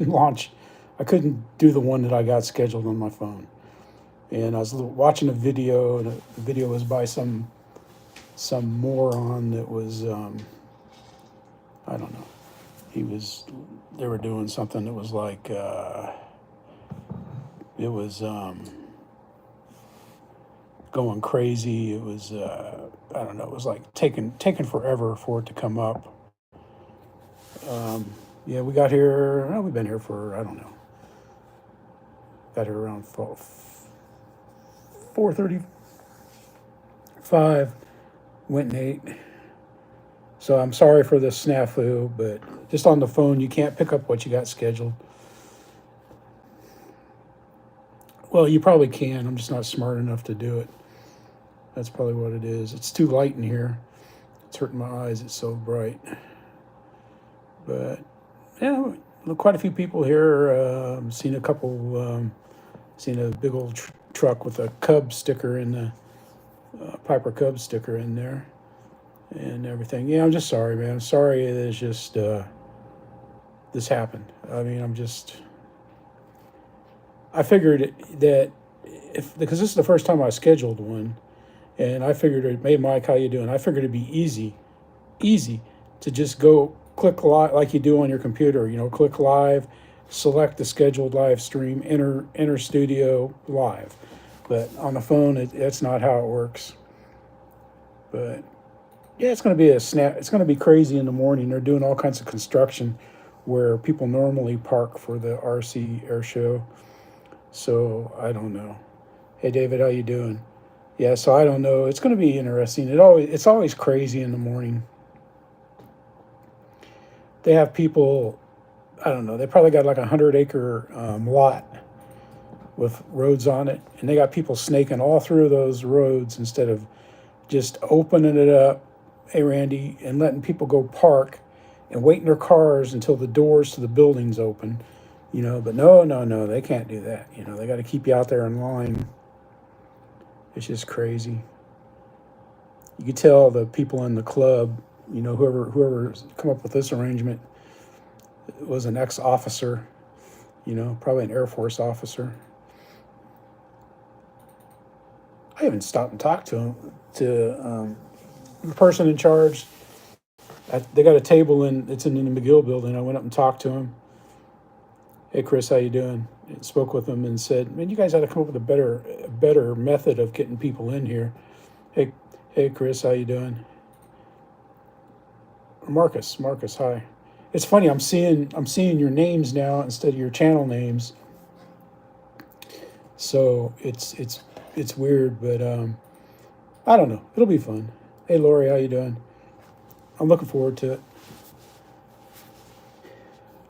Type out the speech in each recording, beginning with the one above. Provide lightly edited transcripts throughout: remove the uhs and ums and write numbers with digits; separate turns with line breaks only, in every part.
launch. I couldn't do the one that I got scheduled on my phone. And I was watching a video, and the video was by some moron that was I don't know. He was They were doing something that was like it was going crazy. It was I don't know. It was like taking forever for it to come up. Yeah, we got here. Well, we've been here for I don't know. Got here around 4:35. Went and ate. So I'm sorry for the snafu, but just on the phone you can't pick up what you got scheduled. Well, you probably can. I'm just not smart enough to do it. That's probably what it is. It's too light in here. It's hurting my eyes. It's so bright. But yeah, quite a few people here. Seen a couple. Seen a big old truck with a Cub sticker in the Piper Cub sticker in there, and everything. Yeah, I'm just sorry, man. I'm sorry that it's just this happened. I mean, I figured that if because this is the first time I scheduled one, and I figured, hey Mike, how you doing? I figured it'd be easy to just go click live like you do on your computer. Click live, select the scheduled live stream, enter studio live. But on the phone, that's not how it works. But yeah, it's going to be a snap. It's going to be crazy in the morning. They're doing all kinds of construction where people normally park for the RC air show. So I don't know. Hey David, how you doing? Yeah, so I don't know. It's going to be interesting. It's always crazy in the morning. They have people. I don't know. They probably got like 100-acre lot with roads on it, and they got people snaking all through those roads instead of just opening it up, hey Randy, and letting people go park and wait in their cars until the doors to the buildings open. But no, they can't do that. They got to keep you out there in line. It's just crazy. You could tell the people in the club, whoever come up with this arrangement was an ex-officer, probably an Air Force officer. I even stopped and talked to him, to the person in charge. They got a table it's in the McGill building. I went up and talked to him. Hey Chris, how you doing? And spoke with him and said, man, you guys ought to come up with a better method of getting people in here. Hey Chris, how you doing? Marcus, hi. It's funny. I'm seeing your names now instead of your channel names. So it's weird, but I don't know. It'll be fun. Hey Lori, how you doing? I'm looking forward to it.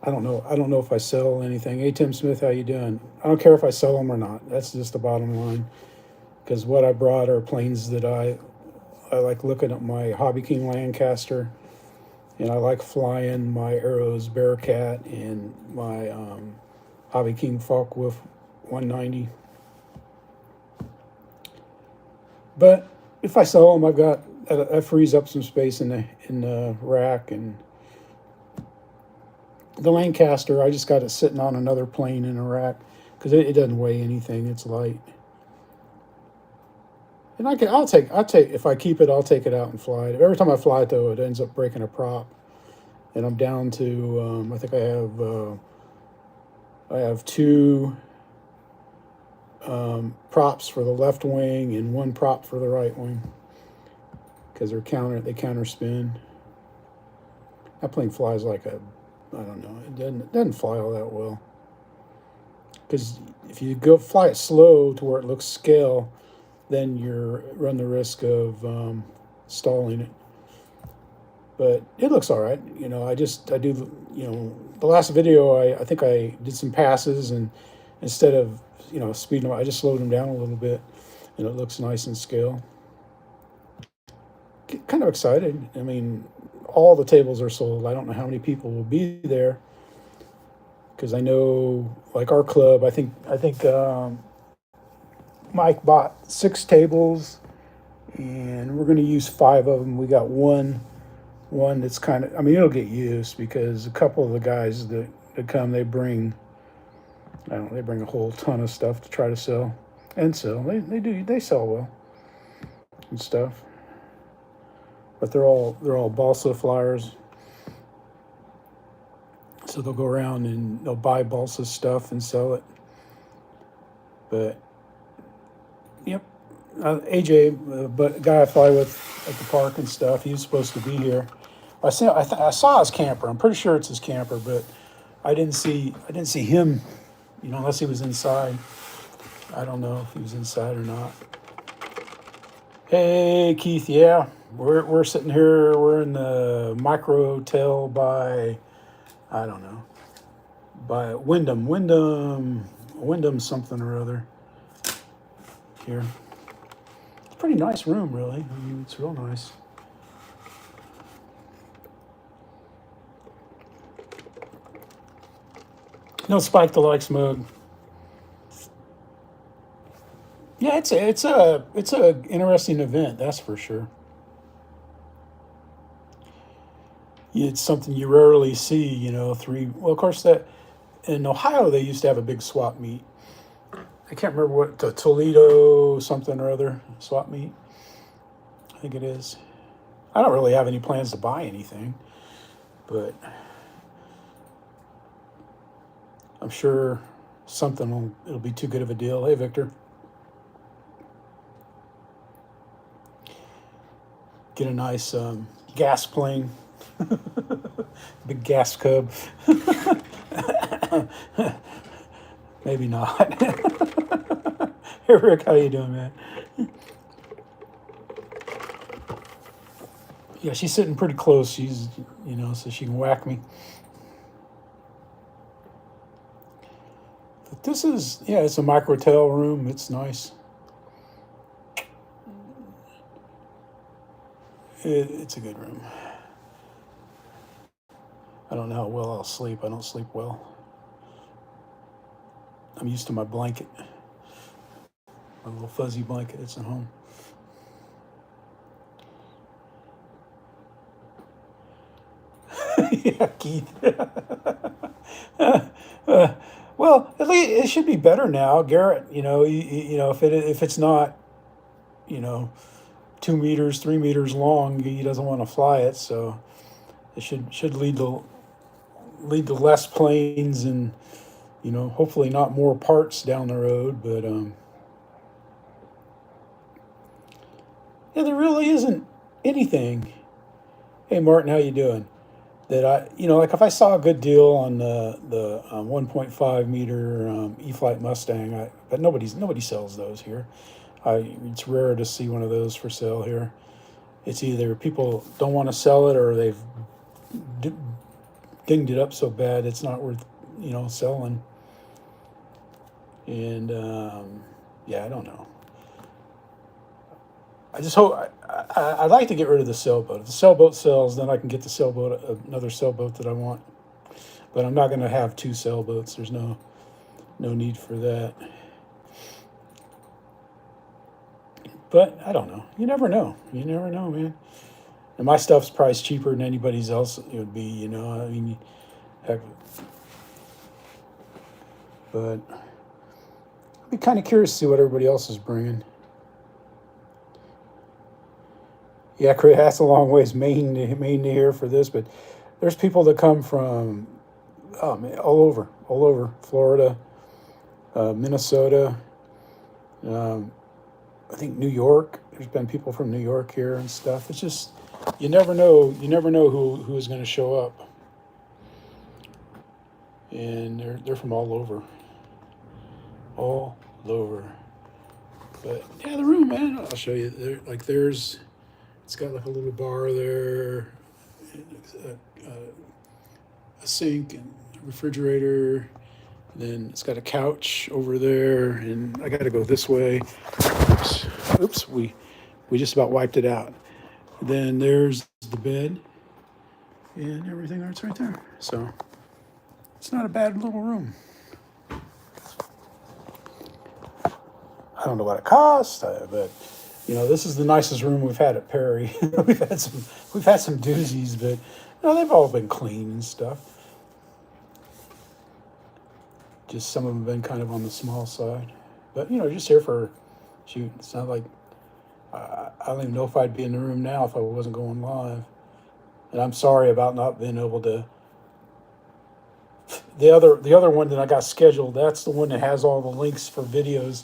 I don't know if I sell anything. Hey Tim Smith, how you doing? I don't care if I sell them or not. That's just the bottom line. Because what I brought are planes that I like looking at my Hobby King Lancaster, and I like flying my Arrows Bearcat and my Hobby King Focke-Wulf 190. But if I sell them, that frees up some space in the rack. And the Lancaster, I just got it sitting on another plane in a rack because it doesn't weigh anything. It's light. And I'll take if I keep it, I'll take it out and fly it. Every time I fly it though, it ends up breaking a prop, and I'm down to I think I have two props for the left wing and one prop for the right wing because they counter spin. That plane flies like I don't know. It doesn't fly all that well because if you go fly it slow to where it looks scale, then you run the risk of stalling it. But it looks all right. I do, the last video, I think I did some passes, and instead of, speeding them, I just slowed them down a little bit, and it looks nice and scale. Kind of excited. I mean, all the tables are sold. I don't know how many people will be there because I know, like our club, I think Mike bought 6 tables, and we're going to use 5 of them. We got one that's kind of, I mean, it'll get used because a couple of the guys that that come, they bring, I don't know, they bring a whole ton of stuff to try to sell and sell. They sell well and stuff. But they're all balsa flyers. So they'll go around and they'll buy balsa stuff and sell it. But yep, AJ, but guy I fly with at the park and stuff, he was supposed to be here. I saw his camper. I'm pretty sure it's his camper, but I didn't see him, unless he was inside. I don't know if he was inside or not. Hey Keith, yeah, we're sitting here. We're in the micro hotel by, I don't know, by Wyndham something or other. Here, it's a pretty nice room, really. I mean, it's real nice. No spike the like smug. Yeah, it's a interesting event, that's for sure. It's something you rarely see, three. Well, of course, that in Ohio they used to have a big swap meet. I can't remember what the Toledo something or other swap meet. I think it is. I don't really have any plans to buy anything, but I'm sure it'll be too good of a deal. Hey, Victor. Get a nice gas plane, big gas cub. Maybe not. Hey, Rick, how you doing, man? Yeah, she's sitting pretty close. She's, so she can whack me. But this is, it's a micro hotel room. It's nice. It's a good room. I don't know how well I'll sleep. I don't sleep well. I'm used to my blanket, my little fuzzy blanket that's at home. Yeah, Keith. Well, at least it should be better now, Garrett. If it's not, 2 meters, 3 meters long, he doesn't want to fly it. So it should lead to less planes and hopefully not more parts down the road. But there really isn't anything. Hey Martin, how you doing? That like if I saw a good deal on the 1.5 meter E-flite Mustang, but nobody sells those here. It's rare to see one of those for sale here. It's either people don't want to sell it or they've dinged it up so bad it's not worth selling. And I don't know. I just hope I'd like to get rid of the sailboat. If the sailboat sells, then I can get another sailboat that I want. But I'm not going to have 2 sailboats. There's no need for that. But I don't know. You never know. You never know, man. And my stuff's priced cheaper than anybody's else it would be, I mean, heck. But I'd be kind of curious to see what everybody else is bringing. Yeah, that's a long ways Maine to here for this, but there's people that come from all over Florida, Minnesota. I think New York. There's been people from New York here and stuff. It's just you never know. You never know who is going to show up, and they're from all over. But yeah, the room, man. I'll show you. It's got like a little bar there, a sink and a refrigerator. Then it's got a couch over there, and I got to go this way. Oops, we just about wiped it out. Then there's the bed, and everything else right there. So it's not a bad little room. I don't know what it costs, but this is the nicest room we've had at Perry. we've had some doozies, but they've all been clean and stuff. Just some of them have been kind of on the small side. But, just here for, shoot, it's not like, I don't even know if I'd be in the room now if I wasn't going live. And I'm sorry about not being able to. The other one that I got scheduled, that's the one that has all the links for videos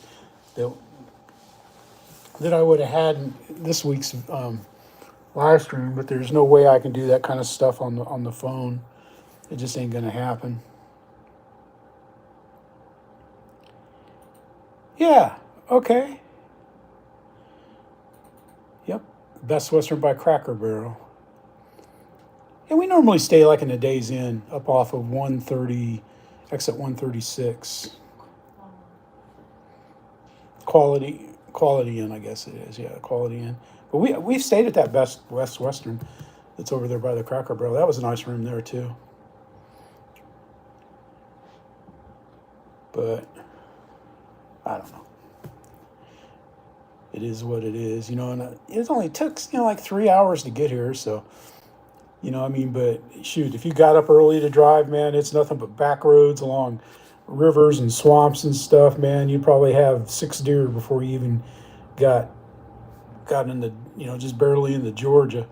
that I would have had in this week's live stream, but there's no way I can do that kind of stuff on the phone. It just ain't gonna happen. Yeah, okay. Yep. Best Western by Cracker Barrel. And we normally stay like in the Days Inn up off of 130, exit 136. Quality Inn, I guess it is. Yeah, Quality Inn. But we've stayed at that Best Western that's over there by the Cracker Barrel. That was a nice room there too. But I don't know. It is what it is, and it only took, like 3 hours to get here. So, but shoot, if you got up early to drive, man, it's nothing but back roads along rivers and swamps and stuff, man. You'd probably have 6 deer before you even got into, just barely into Georgia.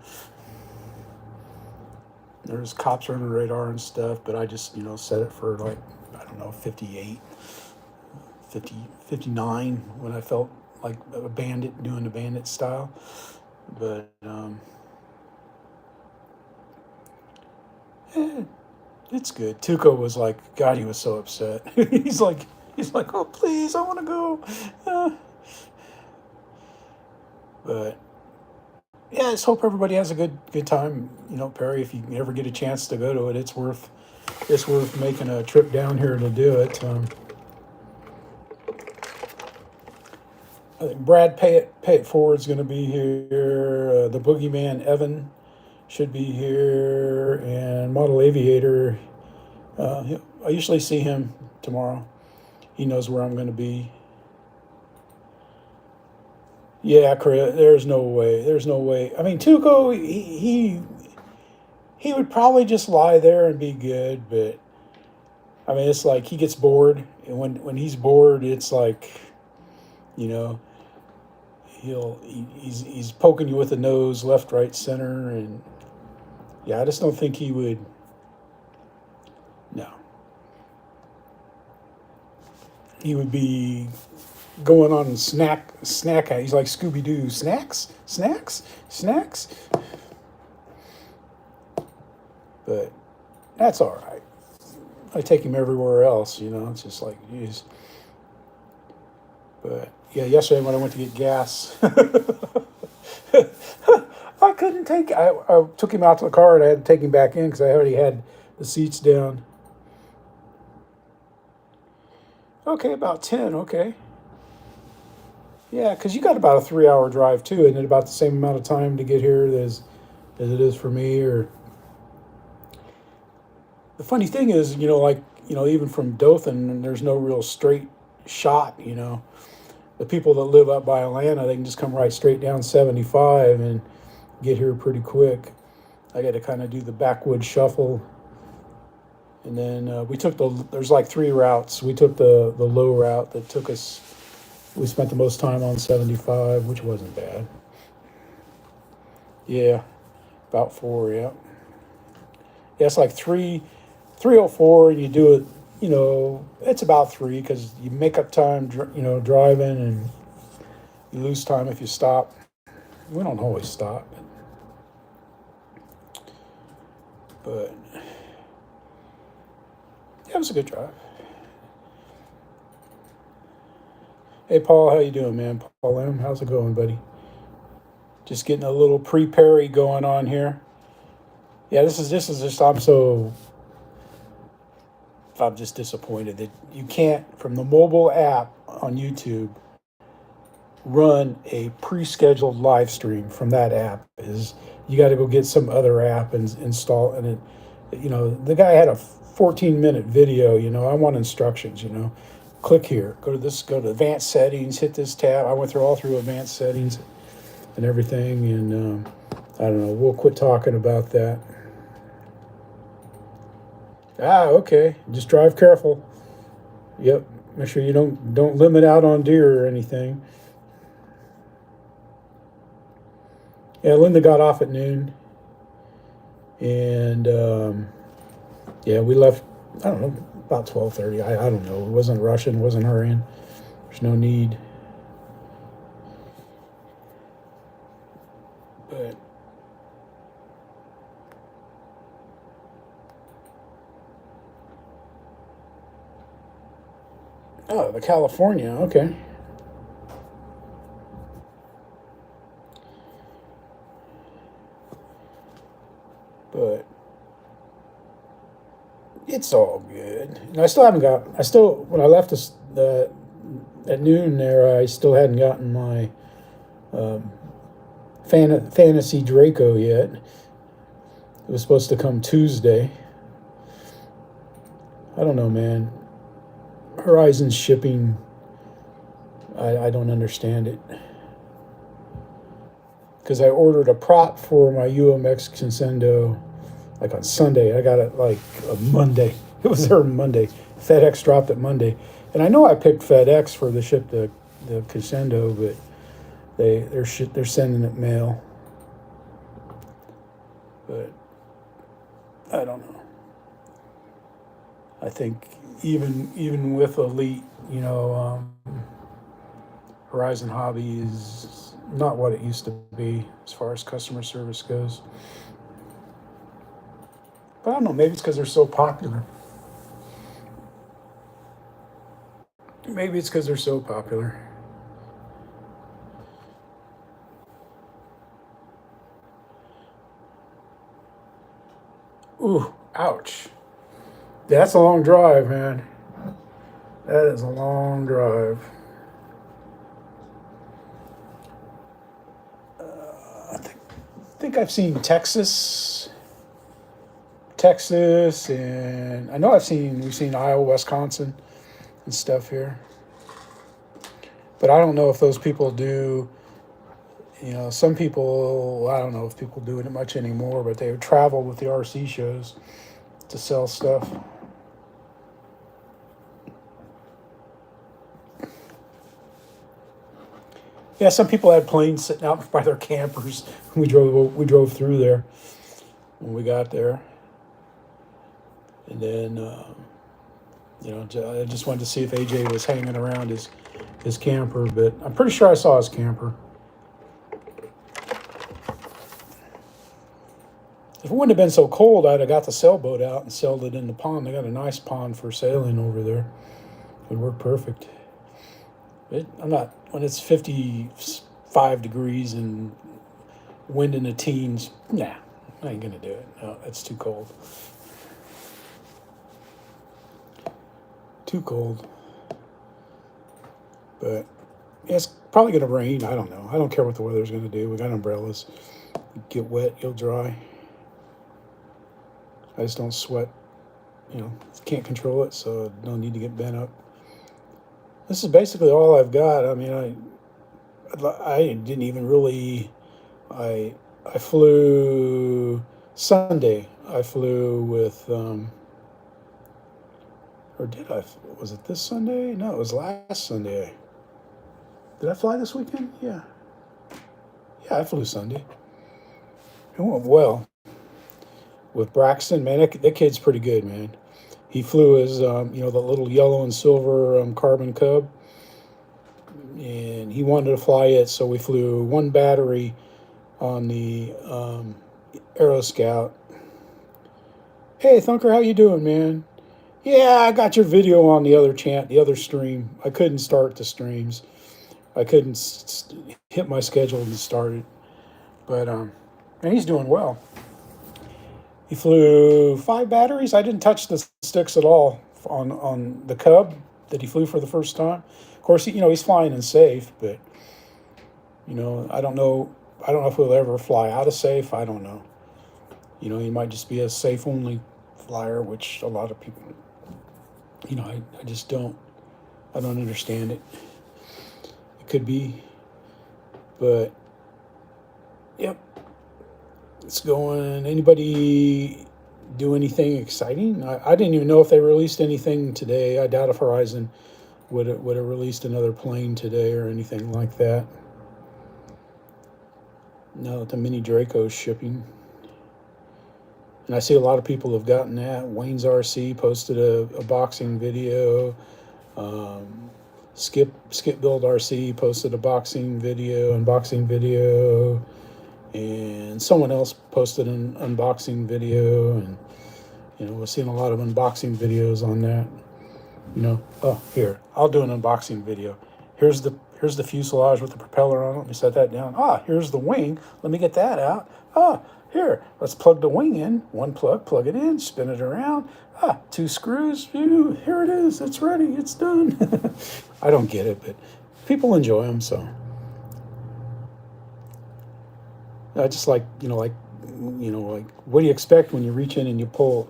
There's cops on the radar and stuff, but I just, set it for like, I don't know, 58, 50, 59 when I felt like a bandit doing a bandit style. But, it's good. Tuco was like, God, he was so upset. he's like, oh, please, I want to go. But yeah, I just hope everybody has a good time. Perry, if you ever get a chance to go to it, it's worth making a trip down here to do it. I think Brad Pay It Forward's going to be here. The Boogeyman Evan should be here, and Model Aviator. I usually see him tomorrow. He knows where I'm going to be. Yeah, there's no way. I mean, Tuco, he would probably just lie there and be good, but I mean, it's like he gets bored, and when he's bored, it's like, he's poking you with the nose, left, right, center, and yeah, I just don't think he would. No, he would be going on snack. He's like Scooby-Doo. Snacks. But that's all right. I take him everywhere else. It's just like, geez. But yeah, yesterday when I went to get gas, I couldn't take. I took him out to the car and I had to take him back in because I already had the seats down. Okay, about 10. Okay. Yeah, because you got about a 3-hour drive too, and about the same amount of time to get here as it is for me. Or the funny thing is, even from Dothan, there's no real straight shot. The people that live up by Atlanta, they can just come right straight down 75 and get here pretty quick. I got to kind of do the backwoods shuffle. And then we took there's like 3 routes. We took the low route that took us. We spent the most time on 75, which wasn't bad. Yeah, about 4, yeah. Yeah, it's like 3:04, and you do it, it's about 3 because you make up time, driving, and you lose time if you stop. We don't always stop. But yeah, it was a good drive. Hey, Paul, how you doing, man? Paul M., how's it going, buddy? Just getting a little pre-Perry going on here. Yeah, this is just, I'm just disappointed that you can't, from the mobile app on YouTube, run a pre-scheduled live stream from that app. You got to go get some other app and install, and it, the guy had a 14-minute video. I want instructions. Click here, go to advanced settings, hit this tab. I went all through advanced settings and everything, and I don't know, we'll quit talking about that. Okay, just drive careful. Yep. Make sure you don't limit out on deer or anything. Yeah, Linda got off at noon, and yeah, we left. I don't know, about 12:30. I don't know. It wasn't rushing. Wasn't hurrying. There's no need. But oh, the California. Okay. But it's all good. And I still haven't got. I still when I left this the at noon there, I still hadn't gotten my um, fantasy Draco yet. It was supposed to come Tuesday. I don't know, man. Horizon shipping. I don't understand it. Because I ordered a prop for my UMX Consendo like on Sunday. I got it like a Monday. It was there Monday. FedEx dropped it Monday, and I know I picked FedEx for the ship the Crescendo, but they're sending it mail. But I don't know. I think even with Elite, Horizon Hobby is not what it used to be as far as customer service goes. But I don't know. Maybe it's because they're so popular. Maybe it's because they're so popular. Ooh, ouch. Yeah, that's a long drive, man. That is a long drive. I think I've seen Texas, and I know we've seen Iowa, Wisconsin, and stuff here. But I don't know if those people do. Some people. I don't know if people do it much anymore, but they would travel with the RC shows to sell stuff. Yeah, some people had planes sitting out by their campers. We drove through there when we got there, and then I just wanted to see if AJ was hanging around his camper, but I'm pretty sure I saw his camper. If it wouldn't have been so cold, I'd have got the sailboat out and sailed it in the pond. They got a nice pond for sailing over there. It would work perfect. I'm not when it's 55 degrees and wind in the teens. Nah, I ain't gonna do it. No, it's too cold. Too cold. But yeah, it's probably gonna rain. I don't know. I don't care what the weather's gonna do. We got umbrellas. You get wet, you'll dry. I just don't sweat. Can't control it, so no need to get bent up. This is basically all I've got. I mean, I didn't even really. I flew Sunday. I flew with or did I? Was it this Sunday? No, it was last Sunday. Did I fly this weekend? Yeah. Yeah, I flew Sunday. It went well with Braxton. Man, that kid's pretty good, man. He flew his, the little yellow and silver carbon cub, and he wanted to fly it, so we flew one battery on the Aero Scout. Hey, Thunker, how you doing, man? Yeah, I got your video on the other stream. I couldn't start the streams. I couldn't hit my schedule and start it, but and he's doing well. He flew 5 batteries. I didn't touch the sticks at all on the Cub that he flew for the first time. Of course, he's flying in safe, but I don't know. I don't know if he'll ever fly out of safe. I don't know. He might just be a safe only flyer, which a lot of people. I just don't. I don't understand it. It could be, but yep. It's going. Anybody do anything exciting. I didn't even know if they released anything today. I doubt if Horizon would have released another plane today or anything like that. Now that the Mini Draco's shipping. And I see a lot of people have gotten that. Wayne's RC posted a boxing video. Skip Build RC posted a unboxing video, and someone else posted an unboxing video, and we're seeing a lot of unboxing videos on that. Oh, here, I'll do an unboxing video. Here's the fuselage with the propeller on it. Let me set that down. Here's the wing. Let me get that out. Here, let's plug the wing in. One plug it in, spin it around. 2 screws. Here it is. It's ready. It's done. I don't get it, but people enjoy them, so. I just like what do you expect when you reach in and you pull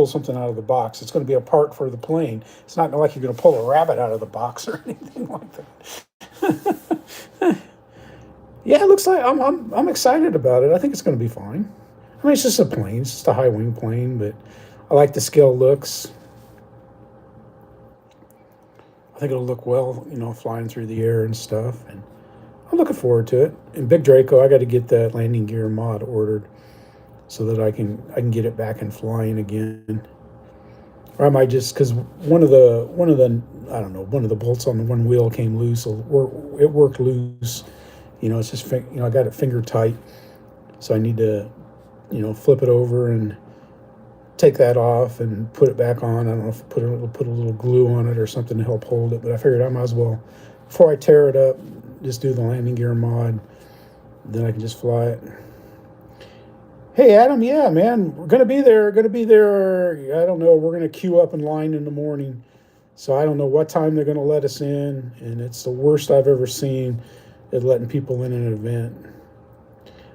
something out of the box? It's going to be a part for the plane. It's not like you're going to pull a rabbit out of the box or anything like that. Yeah, it looks like I'm excited about it. I think it's going to be fine. I mean, it's just a plane. It's just a high wing plane, but I like the scale looks. I think it'll look well, flying through the air and stuff. And I'm looking forward to it. And Big Draco, I got to get that landing gear mod ordered so that I can get it back and flying again. Or I might just, because one of the bolts on the one wheel came loose. It worked loose. It's just I got it finger tight, so I need to flip it over and take that off and put it back on. I don't know if put a little glue on it or something to help hold it, but I figured I might as well, before I tear it up, just do the landing gear mod. Then I can just fly it. Hey, Adam, yeah, man, we're going to be there. I don't know. We're going to queue up in line in the morning. So I don't know what time they're going to let us in. And it's the worst I've ever seen at letting people in an event.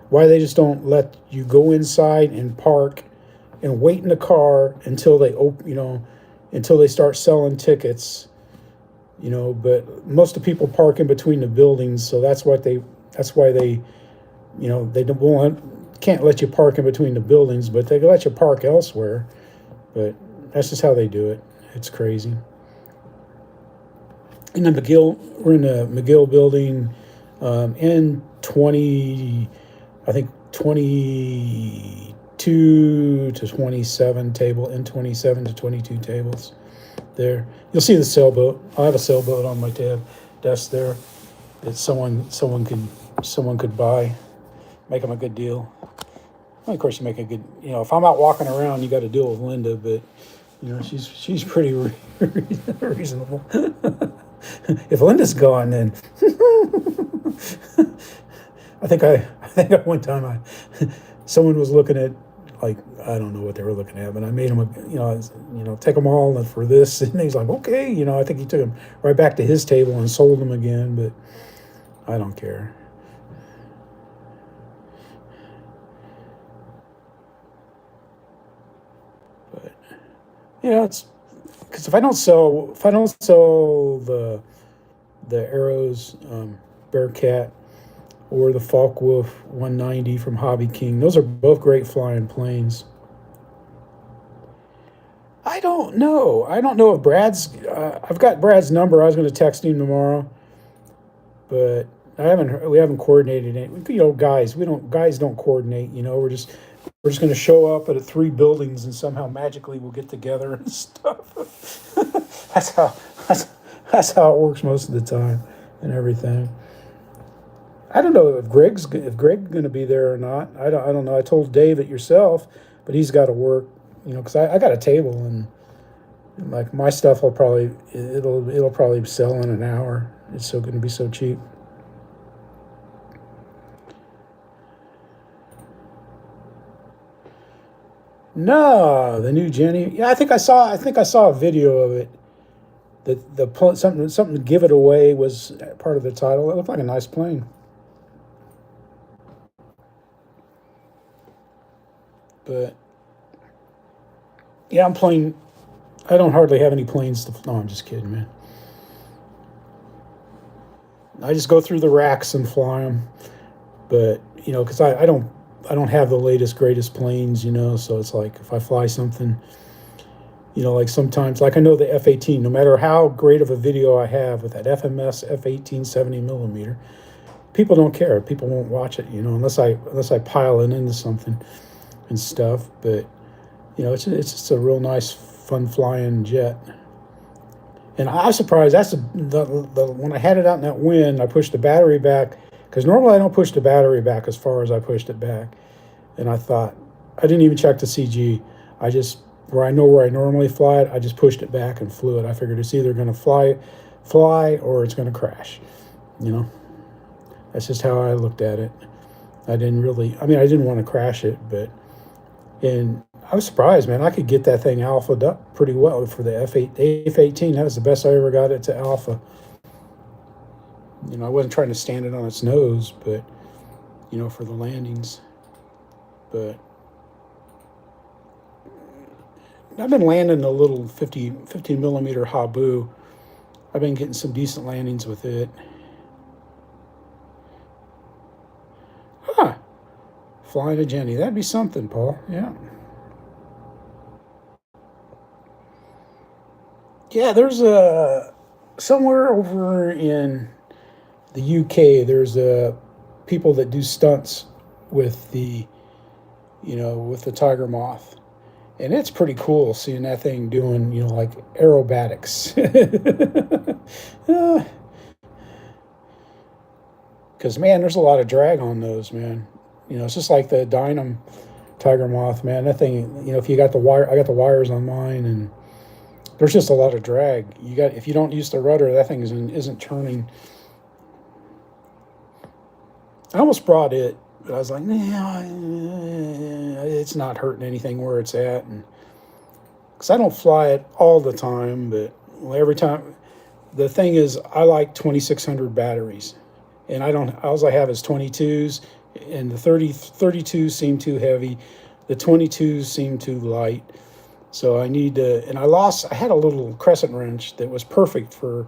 Why they just don't let you go inside and park and wait in the car until they until they start selling tickets. But most of the people park in between the buildings, so that's why they can't let you park in between the buildings, but they can let you park elsewhere. But that's just how they do it. It's crazy. We're in the McGill building, N20, I think 22 to 27 table, N27 to 22 tables. There, you'll see the sailboat. I have a sailboat on my desk there that someone could buy, make them a good deal. Well, of course, you make a good. If I'm out walking around, you got to deal with Linda, but she's pretty reasonable. If Linda's gone, then I think one time someone was looking at, like, I don't know what they were looking at, but I made him take them all for this, and he's like, okay, I think he took them right back to his table and sold them again, but I don't care. But it's because if I don't sell the Arrows Bearcat or the Focke-Wulf 190 from Hobby King, those are both great flying planes. I don't know if Brad's. I've got Brad's number. I was going to text him tomorrow, but we haven't coordinated it. Guys don't coordinate. We're just going to show up at 3 buildings and somehow magically we'll get together and stuff. That's how it works most of the time and everything. I don't know if Greg's going to be there or not. I don't know. I told Dave it yourself, but he's got to work. Because I got a table and like my stuff it'll probably sell in an hour. It's so going to be so cheap. No, the new Jenny. Yeah, I think I saw a video of it. Something to give it away was part of the title. It looked like a nice plane. But yeah, I don't hardly have any planes to. No, I'm just kidding, man. I just go through the racks and fly them. But because I don't I don't have the latest greatest planes, you know. So it's like if I fly something, you know, like sometimes, like I know the F-18. No matter how great of a video I have with that FMS F-18 70 millimeter, people don't care. People won't watch it, you know, unless I pile it into something and stuff. But you know, it's just a real nice, fun flying jet. And I was surprised. That's the when I had it out in that wind, I pushed the battery back because normally I don't push the battery back as far as I pushed it back. And I thought I didn't even check the CG. I just where I know where I normally fly it, I just pushed it back and flew it. I figured it's either going to fly or it's going to crash. You know, that's just how I looked at it. I didn't really. I mean, I didn't want to crash it, but and I was surprised, man. I could get that thing alphaed up pretty well for the F-18. That was the best I ever got it to alpha. You know, I wasn't trying to stand it on its nose, but, you know, for the landings. But I've been landing a little 50 millimeter Habu. I've been getting some decent landings with it. Huh. Flying a Jenny. That'd be something, Paul. Yeah. Yeah, there's a somewhere over in the UK. There's a people that do stunts with the, you know, with the tiger moth, and it's pretty cool seeing that thing doing, you know, like aerobatics. Because man, there's a lot of drag on those, man. You know, it's just like the Dynam tiger moth, man. That thing, you know, if you got the wire, I got the wires on mine, and there's just a lot of drag. You got if you don't use the rudder, that thing isn't turning. I almost brought it, but I was like, nah, it's not hurting anything where it's at, and because I don't fly it all the time, but every time. The thing is, I like 2600 batteries, and I don't. All I have is 22s, and the 32s seem too heavy. The 22s seem too light. So I need to, and I had a little crescent wrench that was perfect for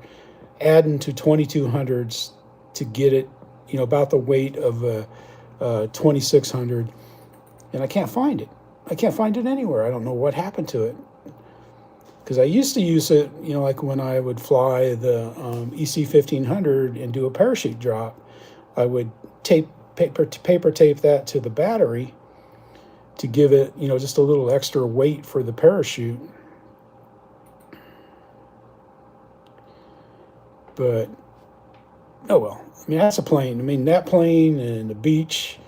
adding to 2200s to get it, you know, about the weight of a 2600, and I can't find it. I can't find it anywhere. I don't know what happened to it. Because I used to use it, you know, like when I would fly the EC 1500 and do a parachute drop, I would paper tape that to the battery to give it, you know, just a little extra weight for the parachute. But, oh well. I mean, that's a plane. I mean, that plane and the beach,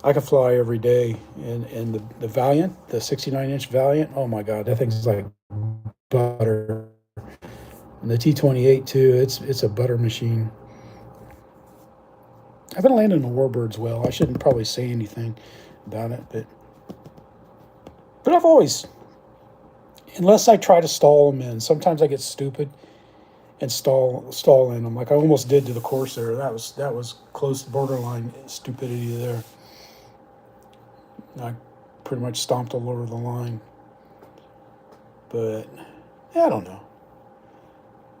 I could fly every day. And the Valiant, the 69-inch Valiant, oh my God, that thing's like butter. And the T-28 too, it's a butter machine. I've been landing the Warbirds well. I shouldn't probably say anything about it, but I've always, unless I try to stall them in, sometimes I get stupid and stall in them, like I almost did to the Corsair. That was close to borderline stupidity there. I pretty much stomped all over the line. But I don't know.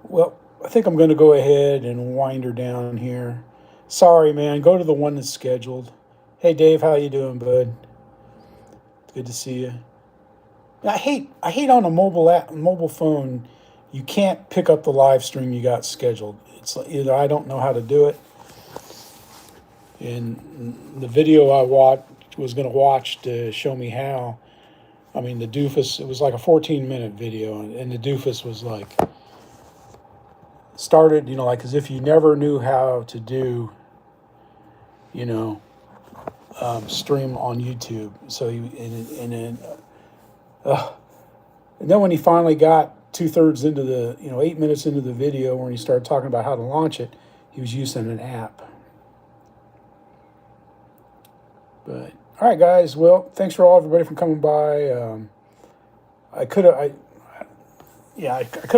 Well, I think I'm going to go ahead and wind her down here. Sorry, man. Go to the one that's scheduled. Hey, Dave, how you doing, bud? Good to see you. I hate on a mobile phone. You can't pick up the live stream you got scheduled. It's either I don't know how to do it, and the video I was going to watch to show me how. I mean, the doofus. It was like a 14-minute video, and the doofus was like started, you know, like as if you never knew how to do, you know, stream on YouTube. So and then when he finally got 2/3 into the, 8 minutes into the video, when he started talking about how to launch it, he was using an app. But all right, guys. Well, thanks for everybody for coming by. I could have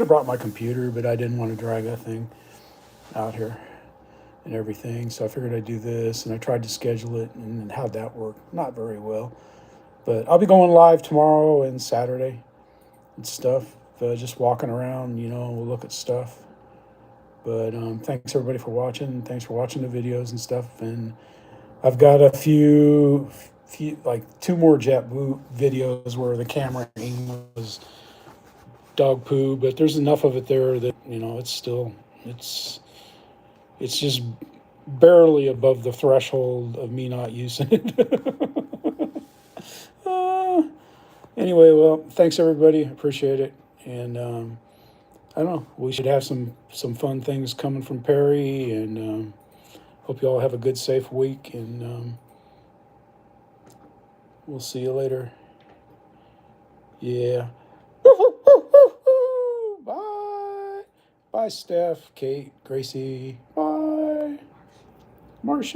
brought my computer, but I didn't want to drag that thing out here and everything. So I figured I'd do this, and I tried to schedule it, and how'd that work? Not very well. But I'll be going live tomorrow and Saturday and stuff. Just walking around, we'll look at stuff. But thanks everybody for watching. Thanks for watching the videos and stuff. And I've got a few like two more JetBlue videos where the camera angle was dog poo, but there's enough of it there that it's it's just barely above the threshold of me not using it. uh, anyway, well, thanks everybody. Appreciate it, and I don't know. We should have some fun things coming from Perry, and hope you all have a good, safe week, and we'll see you later. Yeah. Bye. Bye, Steph, Kate, Gracie. Bye. Marcia.